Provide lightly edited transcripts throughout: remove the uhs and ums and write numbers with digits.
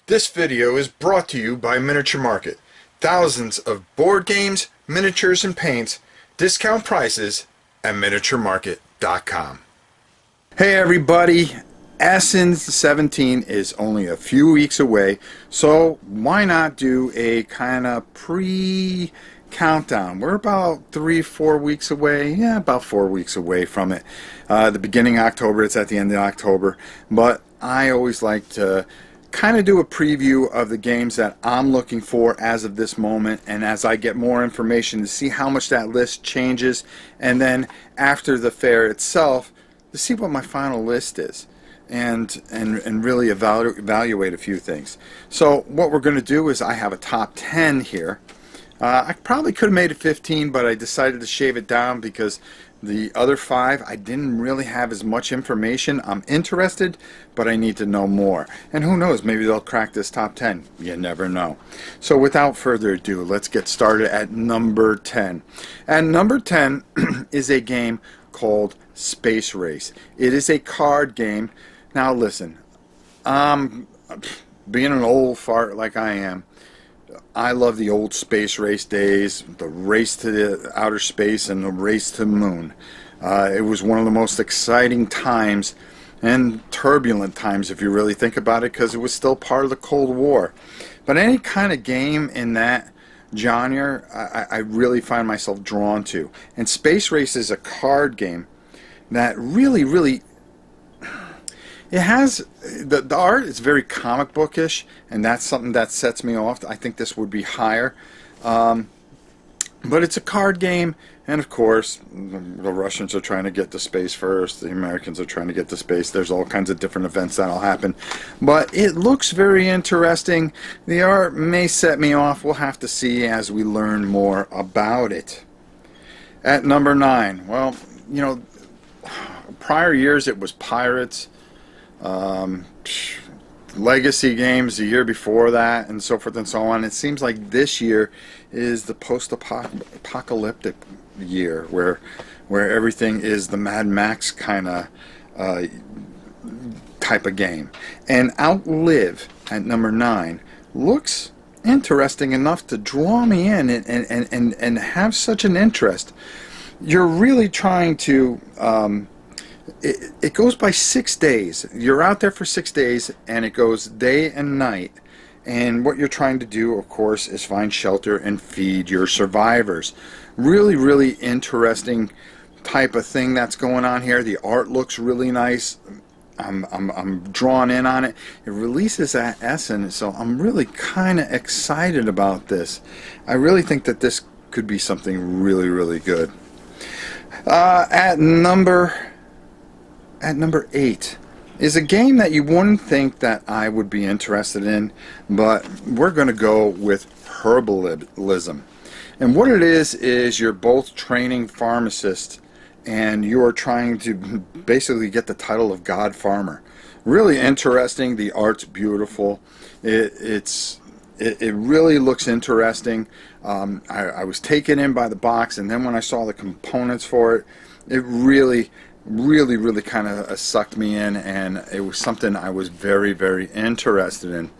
This video is brought to you by Miniature Market. Thousands of board games, miniatures, and paints. Discount prices at miniaturemarket.com. Hey everybody, Essen 17 is only a few weeks away, so why not do a kind of pre-countdown? We're about 3-4 weeks away, about 4 weeks away from it. The beginning of October, it's at the end of October, but I always like to kind of do a preview of the games that I'm looking for as of this moment, and as I get more information to see how much that list changes, and then after the fair itself to see what my final list is and really evaluate a few things. So what we're going to do is I have a top 10 here. I probably could have made it 15, but I decided to shave it down because the other 5 I didn't really have as much information. I'm interested, but I need to know more. And who knows, maybe they'll crack this top 10. You never know. So without further ado, let's get started at number 10. And number 10 is a game called Space Race. It is a card game. Now listen, being an old fart like I am, I love the old space race days, the race to the outer space and the race to the moon. It was one of the most exciting times and turbulent times, if you really think about it, because it was still part of the Cold War. But any kind of game in that genre, I really find myself drawn to. And Space Race is a card game that really it has the art is very comic bookish, and that's something that sets me off. I think this would be higher, but it's a card game, and of course the Russians are trying to get to space first, the Americans are trying to get to space. There's all kinds of different events that'll happen, but it looks very interesting. The art may set me off. We'll have to see as we learn more about it. At number 9, well, you know, prior years it was Pirates, legacy games the year before that, and so forth and so on. It seems like this year is the post-apocalyptic year where everything is the Mad Max kind of type of game. And Outlive at number 9 looks interesting enough to draw me in and have such an interest. You're really trying to it goes by 6 days. You're out there for 6 days, and it goes day and night. And what you're trying to do, of course, is find shelter and feed your survivors. Really interesting type of thing that's going on here. The art looks really nice. I'm drawn in on it. It releases at Essen, so I'm really kind of excited about this. I really think that this could be something really good. At number 8 is a game that you wouldn't think that I would be interested in, but we're going to go with Herbalism. And what it is you're both training pharmacists, and you're trying to basically get the title of God Farmer. Really interesting. The art's beautiful. It really looks interesting. I was taken in by the box, and then when I saw the components for it, it really kind of sucked me in, and it was something I was very interested in.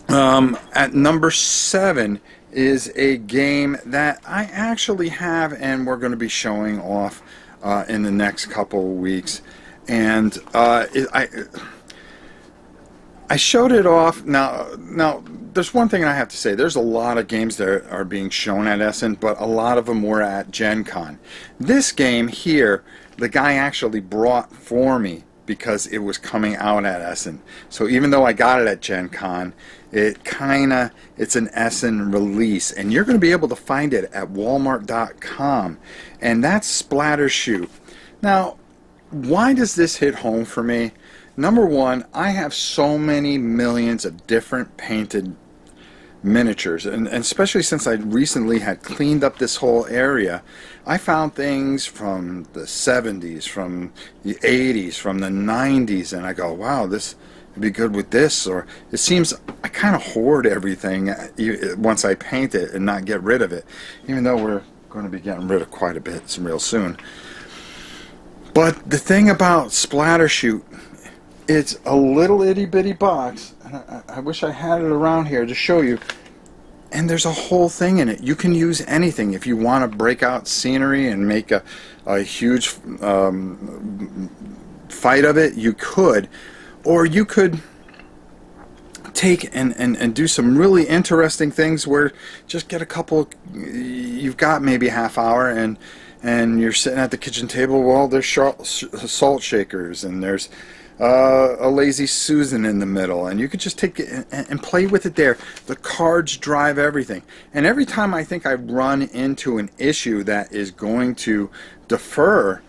At number 7 is a game that I actually have, and we're going to be showing off in the next couple of weeks. And I showed it off. Now there's one thing I have to say. There's a lot of games that are being shown at Essen, but a lot of them were at Gen Con. This game here, the guy actually brought for me because it was coming out at Essen. So even though I got it at Gen Con, it's an Essen release, and you're going to be able to find it at walmart.com, and that's Splatter Shoot. Now, why does this hit home for me? Number 1, I have so many millions of different painted miniatures, and especially since I recently had cleaned up this whole area, I found things from the 70s, from the 80s, from the 90s, and I go, wow, this would be good with this. Or it seems I kind of hoard everything once I paint it and not get rid of it, even though we're going to be getting rid of quite a bit real soon. But the thing about Splatter Shoot, It's a little itty bitty box, and I wish I had it around here to show you. And there's a whole thing in it. You can use anything. If you want to break out scenery and make a huge fight of it, you could. Or you could take and do some really interesting things where just get a couple, you've got maybe a half hour and you're sitting at the kitchen table. Well, there's salt shakers, and there's a lazy Susan in the middle, and you could just take it and play with it there. The cards drive everything, and every time I think I run into an issue that is going to defer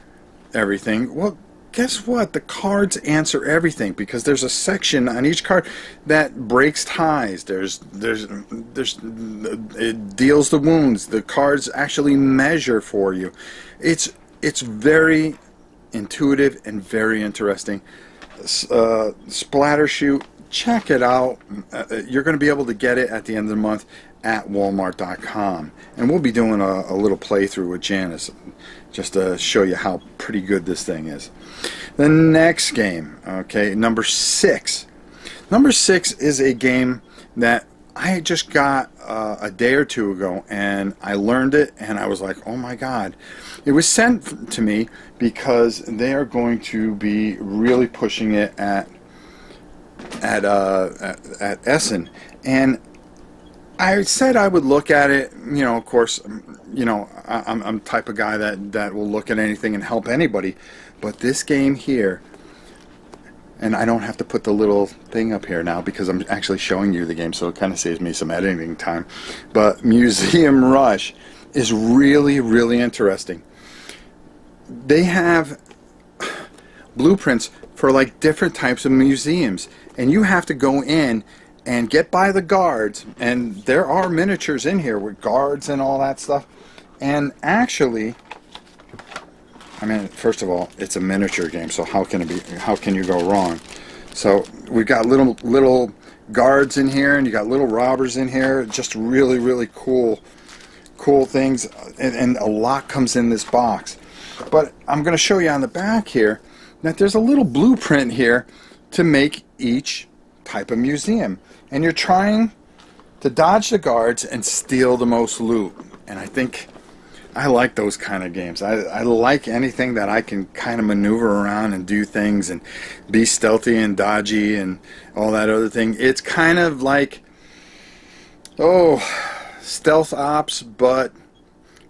everything, well, guess what? The cards answer everything, because there's a section on each card that breaks ties. It deals the wounds. The cards actually measure for you. It's very intuitive and very interesting. Splatter Shoot, check it out. You're going to be able to get it at the end of the month at Walmart.com, and we'll be doing a little playthrough with Janice just to show you how pretty good this thing is. The next game, okay, number 6. Number 6 is a game that I just got a day or two ago, and I learned it, and I was like, oh my god. It was sent to me because they are going to be really pushing it at Essen, and I said I would look at it. You know, of course, you know, I'm the type of guy that will look at anything and help anybody, but this game here, and I don't have to put the little thing up here now because I'm actually showing you the game, so it kind of saves me some editing time. But Museum Rush is really, really interesting. They have blueprints for like different types of museums, and you have to go in and get by the guards, and there are miniatures in here with guards and all that stuff. And actually, I mean, first of all, it's a miniature game, so how can you go wrong? So we've got little guards in here, and you got little robbers in here. Just really, really cool things, and a lot comes in this box. But I'm going to show you on the back here that there's a little blueprint here to make each type of museum, and you're trying to dodge the guards and steal the most loot. And I think I like those kind of games. I like anything that I can kind of maneuver around and do things and be stealthy and dodgy and all that other thing. It's kind of like, oh, stealth ops, but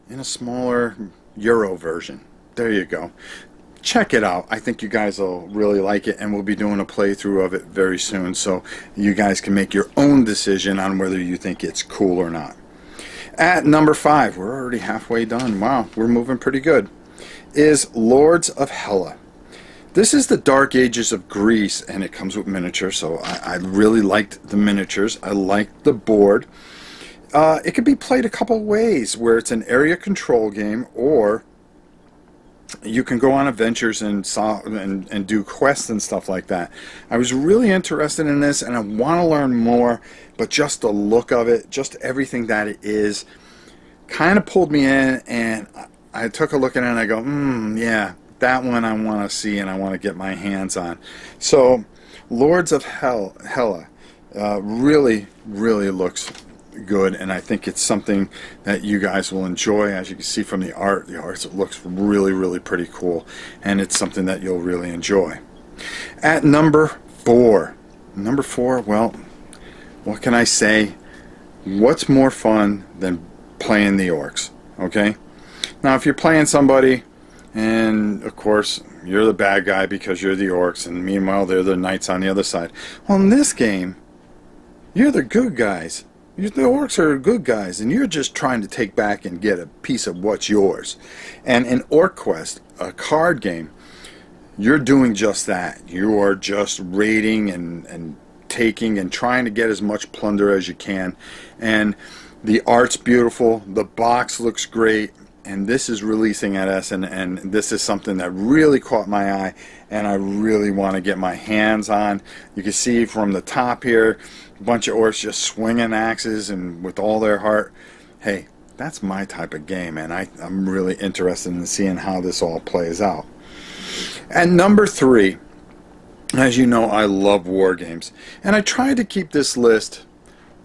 in a smaller Euro version. There you go. Check it out. I think you guys will really like it, and we'll be doing a playthrough of it very soon, so you guys can make your own decision on whether you think it's cool or not. At number 5, we're already halfway done. Wow, we're moving pretty good. Is Lords of Hella. This is the Dark Ages of Greece, and it comes with miniatures, so I really liked the miniatures. I liked the board. It could be played a couple ways, where it's an area control game, or you can go on adventures and do quests and stuff like that. I was really interested in this, and I want to learn more, but just the look of it, just everything that it is, kind of pulled me in, and I took a look at it and I go, yeah, that one I want to see and I want to get my hands on. So Lords of Hella really, really looks good, and I think it's something that you guys will enjoy. As you can see from the art looks really, really pretty cool, and it's something that you'll really enjoy. At number 4, well, what can I say? What's more fun than playing the orcs? Okay, now if you're playing somebody, and of course you're the bad guy because you're the orcs, and meanwhile they're the knights on the other side. Well, in this game, you're the good guys. The orcs are good guys, and you're just trying to take back and get a piece of what's yours. And in Orc Quest, a card game, you're doing just that. You are just raiding and taking and trying to get as much plunder as you can. And the art's beautiful, the box looks great, and this is releasing at Essen, and this is something that really caught my eye, and I really want to get my hands on. You can see from the top here, a bunch of orcs just swinging axes and with all their heart. Hey, that's my type of game, and I'm really interested in seeing how this all plays out. And number 3, As you know, I love war games, and I tried to keep this list,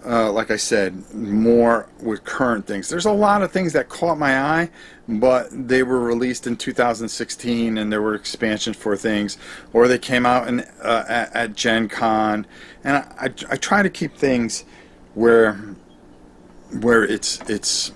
like I said, more with current things. There's a lot of things that caught my eye, but they were released in 2016, and there were expansions for things, or they came out at Gen Con, and I try to keep things where it's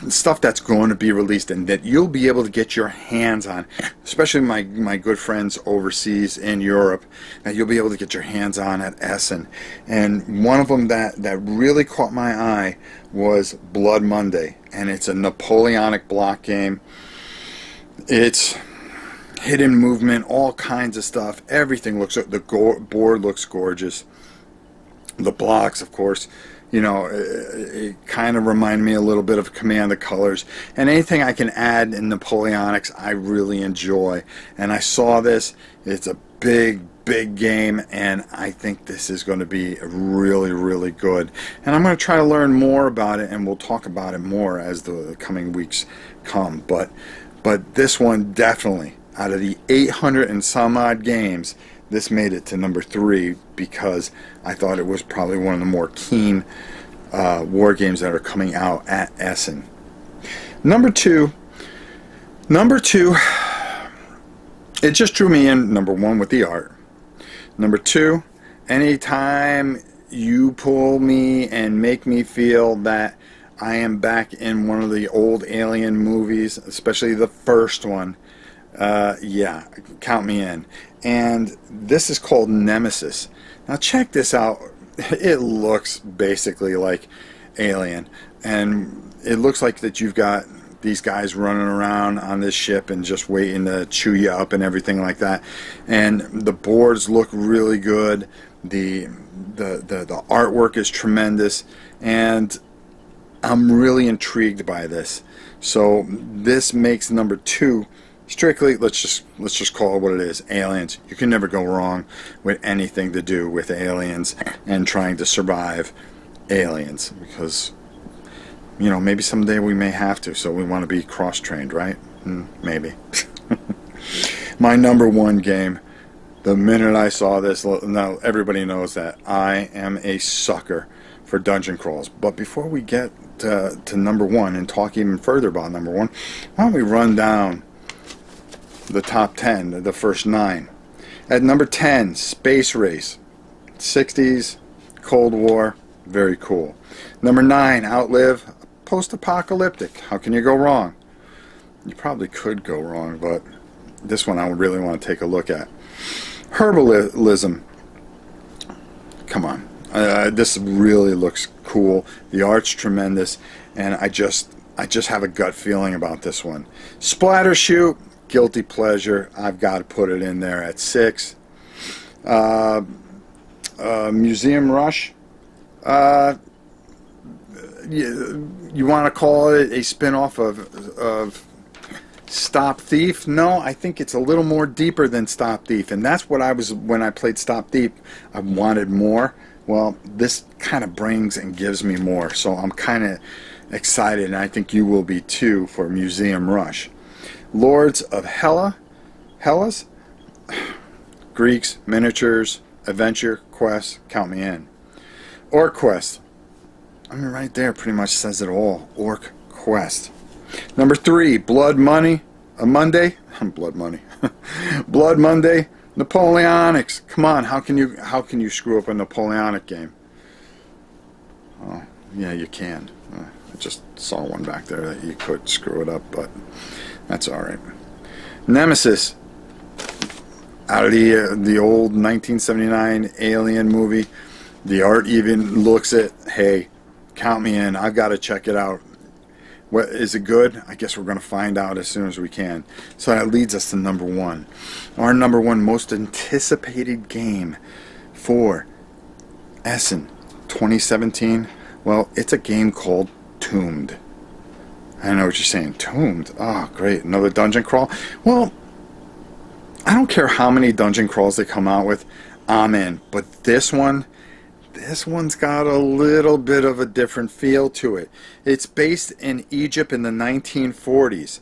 stuff that's going to be released and that you'll be able to get your hands on, especially my good friends overseas in Europe, that you'll be able to get your hands on at Essen. And one of them that really caught my eye was Blood Monday, and it's a Napoleonic block game. It's hidden movement, all kinds of stuff. Everything looks, the board looks gorgeous. The blocks, of course, you know, it kind of remind me a little bit of Command of Colors, and anything I can add in Napoleonics I really enjoy. And I saw this, it's a big game, and I think this is going to be really good, and I'm going to try to learn more about it, and we'll talk about it more as the coming weeks come. But this one, definitely out of the 800 and some odd games, this made it to number 3 because I thought it was probably one of the more keen war games that are coming out at Essen. Number two, it just drew me in, number 1, with the art. Number 2, anytime you pull me and make me feel that I am back in one of the old Alien movies, especially the first one, yeah, count me in. And this is called Nemesis. Now check this out. It looks basically like Alien, and it looks like that you've got these guys running around on this ship and just waiting to chew you up and everything like that. And the boards look really good. The artwork is tremendous, and I'm really intrigued by this. So this makes number 2 strictly, let's just call it what it is, aliens. You can never go wrong with anything to do with aliens and trying to survive aliens, because, you know, maybe someday we may have to, so we want to be cross-trained, right? Maybe. My number 1 game, the minute I saw this, now everybody knows that I am a sucker for dungeon crawls. But before we get to number 1 and talk even further about number 1, why don't we run down the top 10, the first 9. At number 10, Space Race. 60s, Cold War, very cool. Number 9, Outlive, post-apocalyptic. How can you go wrong? You probably could go wrong, but this one I really want to take a look at. Herbalism. Come on. This really looks cool. The art's tremendous, and I just have a gut feeling about this one. Splatter Shoot, guilty pleasure. I've got to put it in there at 6. Museum Rush. You want to call it a spin-off of Stop Thief? No, I think it's a little more deeper than Stop Thief, and that's what I was when I played Stop Thief. I wanted more. Well, this kind of brings and gives me more, so I'm kind of excited, and I think you will be too, for Museum Rush. Lords of Hellas, Greeks, miniatures, adventure, quest, count me in. Orc Quest. I mean, right there pretty much says it all. Orc Quest. Number 3, Blood Money. Monday. Blood Money. Blood Monday. Napoleonics. Come on, how can you screw up a Napoleonic game? Oh, yeah, you can. I just saw one back there that you could screw it up, but that's all right. Nemesis. Out of the old 1979 Alien movie. The art even looks it. Hey, count me in. I've got to check it out. What, is it good? I guess we're going to find out as soon as we can. So that leads us to number 1. Our number 1 most anticipated game for Essen 2017. Well, it's a game called Tombed. I know what you're saying. Tombed. Oh, great. Another dungeon crawl? Well, I don't care how many dungeon crawls they come out with. I'm in. But this one's got a little bit of a different feel to it. It's based in Egypt in the 1940s.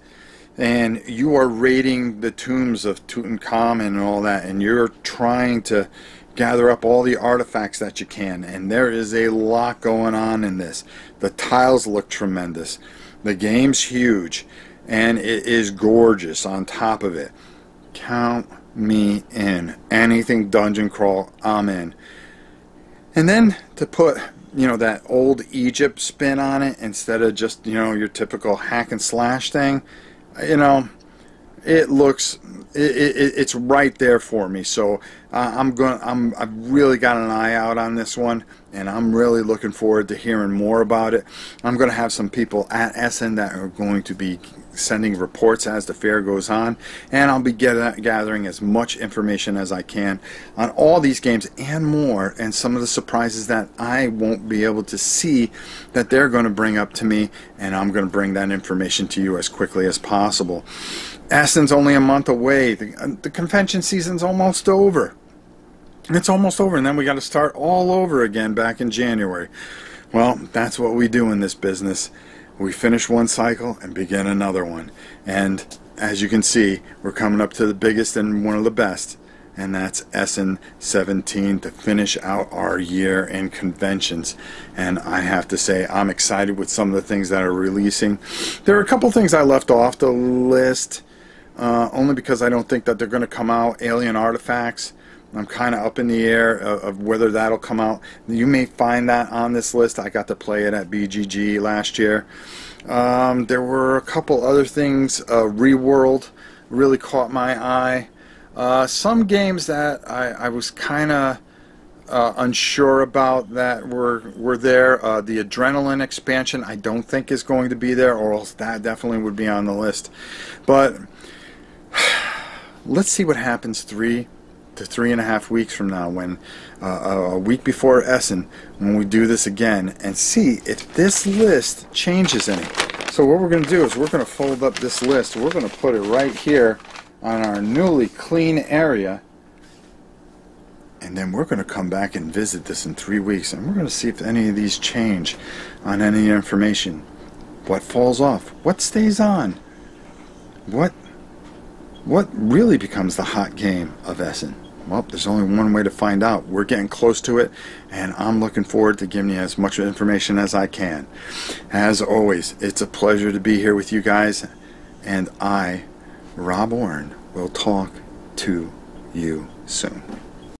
and you are raiding the tombs of Tutankhamun and all that, and you're trying to gather up all the artifacts that you can, and there is a lot going on in this. The tiles look tremendous. The game's huge, and it is gorgeous on top of it. Count me in. Anything dungeon crawl, I'm in. And then to put, you know, that old Egypt spin on it instead of just, you know, your typical hack and slash thing, you know, it looks, it's right there for me. So I've really got an eye out on this one, and I'm really looking forward to hearing more about it. I'm going to have some people at Essen that are going to be sending reports as the fair goes on, and I'll be gathering as much information as I can on all these games and more, and some of the surprises that I won't be able to see that they're going to bring up to me, and I'm going to bring that information to you as quickly as possible. Essen's only a month away. The convention season's almost over. It's almost over, and then we got to start all over again back in January. Well, that's what we do in this business. We finish one cycle and begin another one. And as you can see, we're coming up to the biggest and one of the best, and that's Essen 17 to finish out our year in conventions. And I have to say, I'm excited with some of the things that are releasing. There are a couple things I left off the list, only because I don't think that they're going to come out. Alien Artifacts, I'm kind of up in the air of whether that'll come out. You may find that on this list. I got to play it at BGG last year. There were a couple other things. Reworld really caught my eye. Some games that I was kind of unsure about that were there. The Adrenaline expansion I don't think is going to be there, or else that definitely would be on the list. But let's see what happens 3 to 3.5 weeks from now, when a week before Essen, when we do this again, and see if this list changes any. So what we're going to do is we're going to fold up this list. We're going to put it right here on our newly clean area, and then we're going to come back and visit this in 3 weeks, and we're going to see if any of these change on any information. What falls off? What stays on? What really becomes the hot game of Essen? Well, there's only one way to find out. We're getting close to it, and I'm looking forward to giving you as much information as I can. As always, it's a pleasure to be here with you guys, and I, Rob Warren, will talk to you soon.